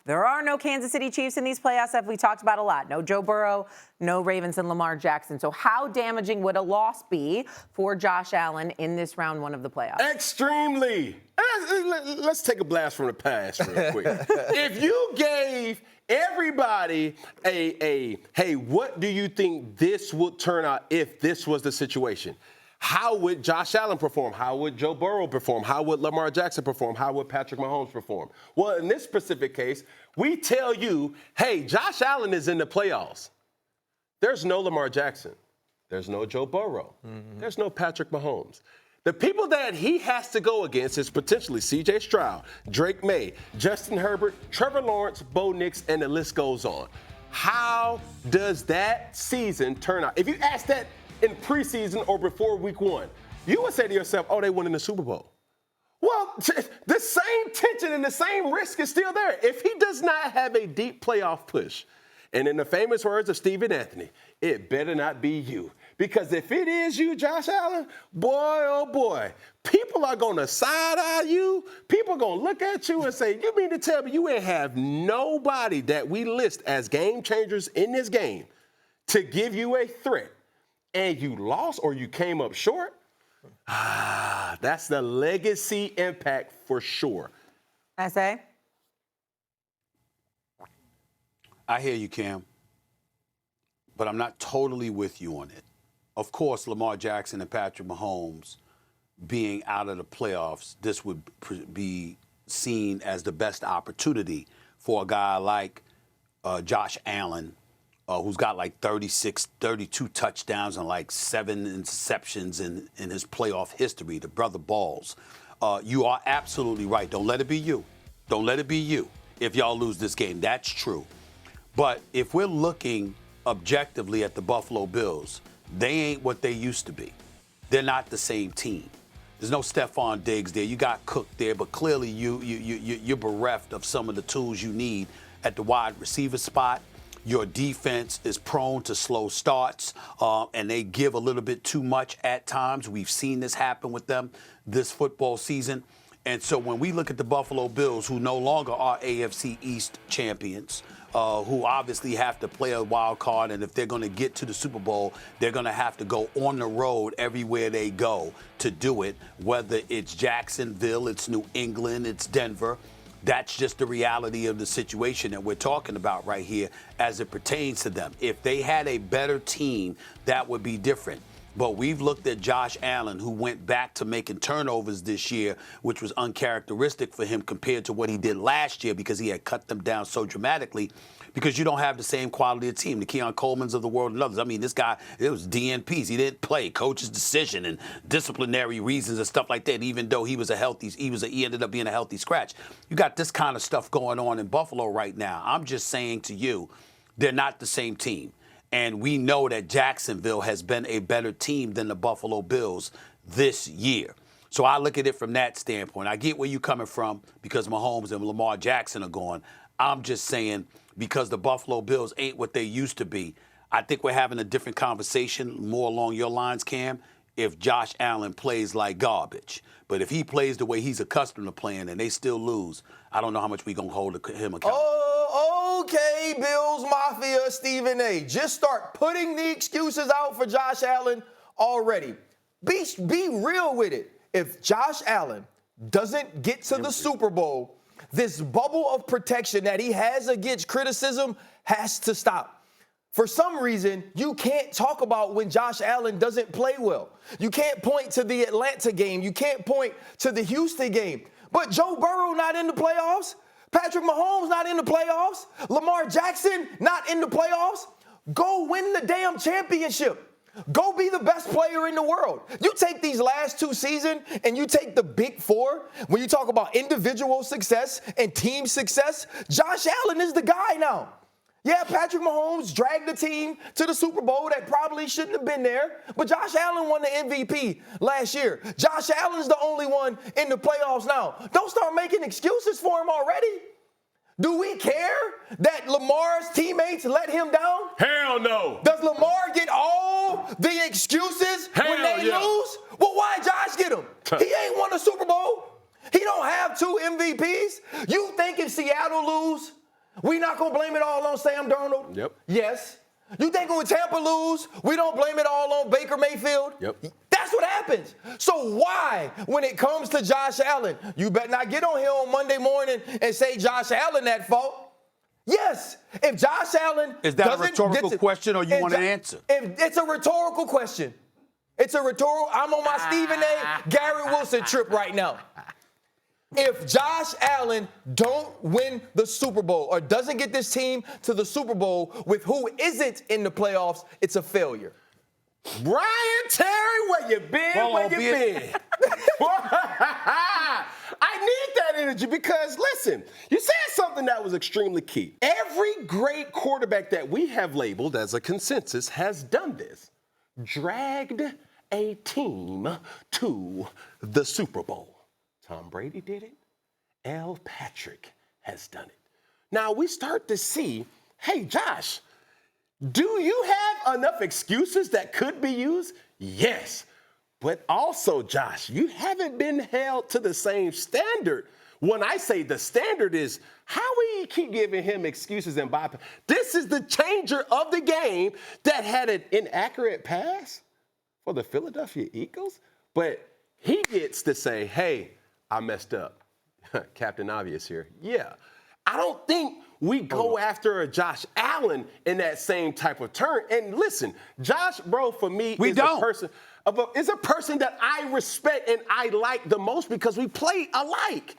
There are no Kansas City Chiefs in these playoffs, as we talked about a lot. No Joe Burrow, no Ravens and Lamar Jackson. So how damaging would a loss be for Josh Allen in this round one of the playoffs? Extremely. Let's take a blast from the past real quick. If you gave everybody hey, what do you think this would turn out if this was the situation? How would Josh Allen perform? How would Joe Burrow perform? How would Lamar Jackson perform? How would Patrick Mahomes perform? Well, in this specific case, we tell you, hey, Josh Allen is in the playoffs. There's no Lamar Jackson. There's no Joe Burrow. Mm-hmm. There's no Patrick Mahomes. The people that he has to go against is potentially C.J. Stroud, Drake May, Justin Herbert, Trevor Lawrence, Bo Nix, and the list goes on. How does that season turn out? If you ask that in preseason or before week one, you would say to yourself, oh, they won in the Super Bowl. Well, the same tension and the same risk is still there. If he does not have a deep playoff push, and in the famous words of Stephen Anthony, it better not be you. Because if it is you, Josh Allen, boy, oh boy, people are going to side-eye you. People are going to look at you and say, you mean to tell me you ain't have nobody that we list as game changers in this game to give you a threat, and you lost or you came up short? That's the legacy impact for sure. I say? I hear you, Cam, but I'm not totally with you on it. Of course, Lamar Jackson and Patrick Mahomes being out of the playoffs, this would be seen as the best opportunity for a guy like Josh Allen, who's got like 32 touchdowns and like 7 interceptions in his playoff history. The brother balls. You are absolutely right. Don't let it be you. Don't let it be you if y'all lose this game. That's true. But if we're looking objectively at the Buffalo Bills, they ain't what they used to be. They're not the same team. There's no Stephon Diggs there. You got Cook there, but clearly you're bereft of some of the tools you need at the wide receiver spot. Your defense is prone to slow starts, and they give a little bit too much at times. We've seen this happen with them this football season. And so when we look at the Buffalo Bills, who no longer are AFC East champions, who obviously have to play a wild card, and if they're going to get to the Super Bowl, they're going to have to go on the road everywhere they go to do it, whether it's Jacksonville, it's New England, it's Denver. That's just the reality of the situation that we're talking about right here as it pertains to them. If they had a better team, that would be different. But we've looked at Josh Allen, who went back to making turnovers this year, which was uncharacteristic for him compared to what he did last year because he had cut them down so dramatically because you don't have the same quality of team, the Keon Coleman's of the world and others. I mean, this guy, it was DNPs. He didn't play, coach's decision and disciplinary reasons and stuff like that, even though he ended up being a healthy scratch. You got this kind of stuff going on in Buffalo right now. I'm just saying to you, they're not the same team. And we know that Jacksonville has been a better team than the Buffalo Bills this year. So I look at it from that standpoint. I get where you're coming from because Mahomes and Lamar Jackson are gone. I'm just saying because the Buffalo Bills ain't what they used to be. I think we're having a different conversation more along your lines, Cam, if Josh Allen plays like garbage. But if he plays the way he's accustomed to playing and they still lose, I don't know how much we're going to hold him accountable. Okay, Bills Mafia, Stephen A. Just start putting the excuses out for Josh Allen already. Be real with it. If Josh Allen doesn't get to the Super Bowl, this bubble of protection that he has against criticism has to stop. For some reason, you can't talk about when Josh Allen doesn't play well. You can't point to the Atlanta game. You can't point to the Houston game. But Joe Burrow not in the playoffs. Patrick Mahomes not in the playoffs. Lamar Jackson not in the playoffs. Go win the damn championship. Go be the best player in the world. You take these last 2 seasons and you take the big 4, when you talk about individual success and team success, Josh Allen is the guy now. Yeah, Patrick Mahomes dragged the team to the Super Bowl that probably shouldn't have been there, but Josh Allen won the MVP last year. Josh Allen's the only one in the playoffs now. Don't start making excuses for him already. Do we care that Lamar's teammates let him down? Hell no. Does Lamar get all the excuses when they lose? Well, why Josh get them? He ain't won a Super Bowl. He don't have 2 MVPs. You think if Seattle lose, We not going to blame it all on Sam Darnold? Yep. Yes. You think when Tampa lose, we don't blame it all on Baker Mayfield? Yep. That's what happens. So why, when it comes to Josh Allen, you better not get on here on Monday morning and say Josh Allen at fault? Yes. If Josh Allen Is that a rhetorical question or you want an answer? If it's a rhetorical question. It's a rhetorical. I'm on my Stephen A. Gary Wilson trip right now. If Josh Allen don't win the Super Bowl or doesn't get this team to the Super Bowl with who isn't in the playoffs, it's a failure. Brian Terry, where you been? Where you been? I need that energy because, listen, you said something that was extremely key. Every great quarterback that we have labeled as a consensus has done this. Dragged a team to the Super Bowl. Tom Brady did it. L. Patrick has done it. Now we start to see, hey, Josh, do you have enough excuses that could be used? Yes. But also, Josh, you haven't been held to the same standard. When I say the standard is how we keep giving him excuses and bypass. This is the changer of the game that had an inaccurate pass for the Philadelphia Eagles. But he gets to say, hey, I messed up. Captain Obvious here. Yeah. I don't think we go after a Josh Allen in that same type of turn. And listen, Josh, bro, for me, is a person that I respect and I like the most because we play alike.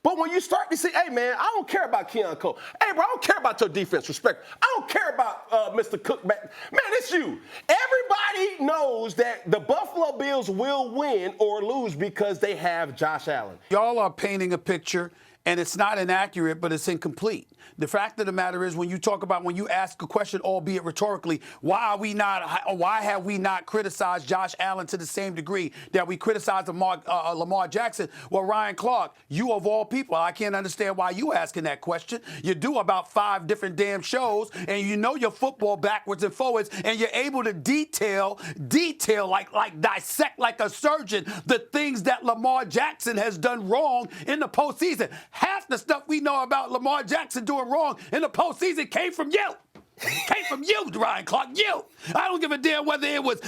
But when you start to say, hey, man, I don't care about Keon Cole. Hey, bro, I don't care about your defense respect. I don't care about Mr. Cook. Man, it's you. Everybody knows that the Buffalo Bills will win or lose because they have Josh Allen. Y'all are painting a picture, and it's not inaccurate, but it's incomplete. The fact of the matter is, when you ask a question, albeit rhetorically, why have we not criticized Josh Allen to the same degree that we criticized Lamar Jackson? Well, Ryan Clark, you of all people, I can't understand why you asking that question. You do about 5 different damn shows, and you know your football backwards and forwards, and you're able to detail like dissect like a surgeon the things that Lamar Jackson has done wrong in the postseason. Half the stuff we know about Lamar Jackson doing wrong in the postseason came from you. Came from you, Ryan Clark, you. I don't give a damn whether it was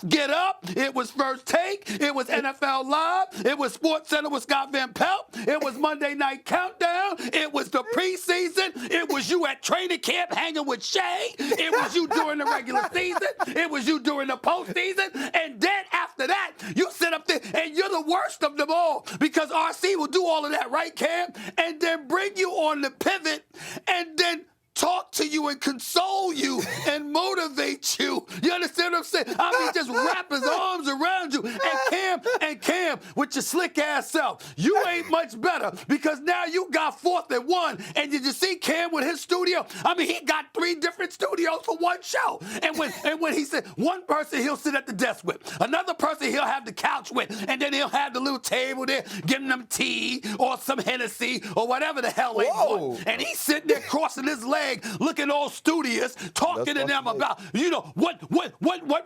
Get Up, it was First Take, it was NFL Live, it was SportsCenter with Scott Van Pelt, it was Monday Night Countdown, it was the preseason, it was you at training camp hanging with Shay, it was you during the regular season, it was you during the postseason, and then after that, you sit up there and you're the worst of them all because RC will do all of that, right, Cam? And then bring you on the pivot and then talk to you and console you and motivate you. You understand what I'm saying? I mean, just wrap his arms around you. And Cam, with your slick ass self, you ain't much better because now you got 4th and 1. And did you see Cam with his studio? I mean, he got 3 different studios for one show. And when he said one person he'll sit at the desk with, another person he'll have the couch with, and then he'll have the little table there giving them tea or some Hennessy or whatever the hell they want. And he's sitting there crossing his legs, looking all studious, talking to them about,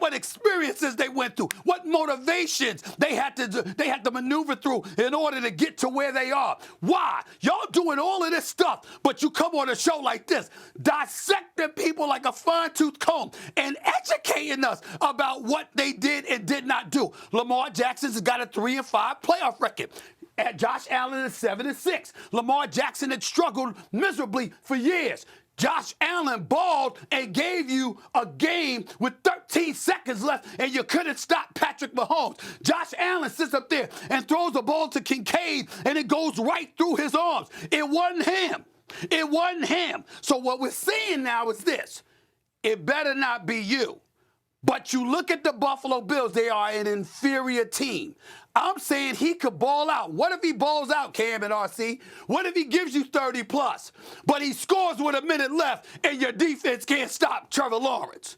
what experiences they went through, what motivations they had to maneuver through in order to get to where they are. Why? Y'all doing all of this stuff, but you come on a show like this, dissecting people like a fine-tooth comb and educating us about what they did and did not do. Lamar Jackson's got a 3-5 playoff record. At Josh Allen is 7-6. Lamar Jackson had struggled miserably for years. Josh Allen balled and gave you a game with 13 seconds left, and you couldn't stop Patrick Mahomes. Josh Allen sits up there and throws the ball to Kincaid, and it goes right through his arms. It wasn't him. It wasn't him. So what we're seeing now is this. It better not be you. But you look at the Buffalo Bills, they are an inferior team. I'm saying he could ball out. What if he balls out, Cam and RC? What if he gives you 30 plus, but he scores with a minute left and your defense can't stop Trevor Lawrence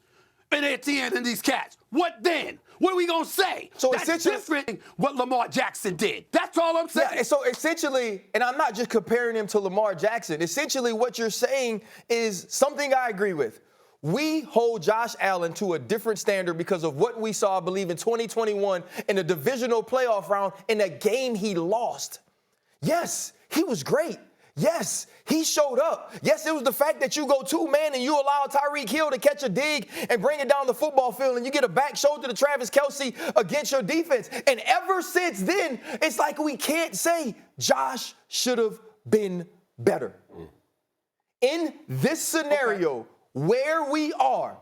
and Etienne and these cats? What then? What are we going to say? So that's different what Lamar Jackson did. That's all I'm saying. Yeah, so essentially, and I'm not just comparing him to Lamar Jackson, essentially what you're saying is something I agree with. We hold Josh Allen to a different standard because of what we saw, I believe, in 2021 in the divisional playoff round in a game he lost. Yes, he was great. Yes, he showed up. Yes, it was the fact that you go two-man and you allow Tyreek Hill to catch a dig and bring it down the football field, and you get a back shoulder to Travis Kelce against your defense. And ever since then, it's like we can't say Josh should have been better. In this scenario, where we are,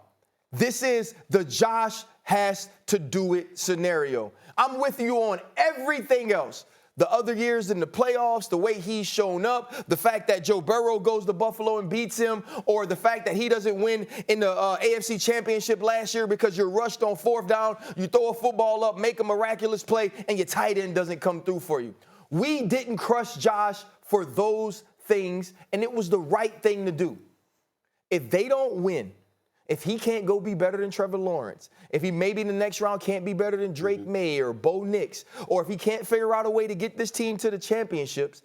this is the Josh has to do it scenario. I'm with you on everything else. The other years in the playoffs, the way he's shown up, the fact that Joe Burrow goes to Buffalo and beats him, or the fact that he doesn't win in the AFC Championship last year because you're rushed on fourth down, you throw a football up, make a miraculous play, and your tight end doesn't come through for you. We didn't crush Josh for those things, and it was the right thing to do. If they don't win, if he can't go be better than Trevor Lawrence, if he maybe in the next round can't be better than Drake May or Bo Nix, or if he can't figure out a way to get this team to the championship,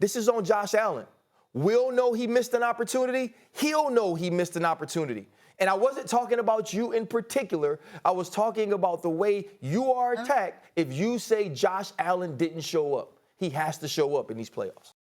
this is on Josh Allen. We'll know he missed an opportunity. He'll know he missed an opportunity. And I wasn't talking about you in particular. I was talking about the way you are attacked if you say Josh Allen didn't show up. He has to show up in these playoffs.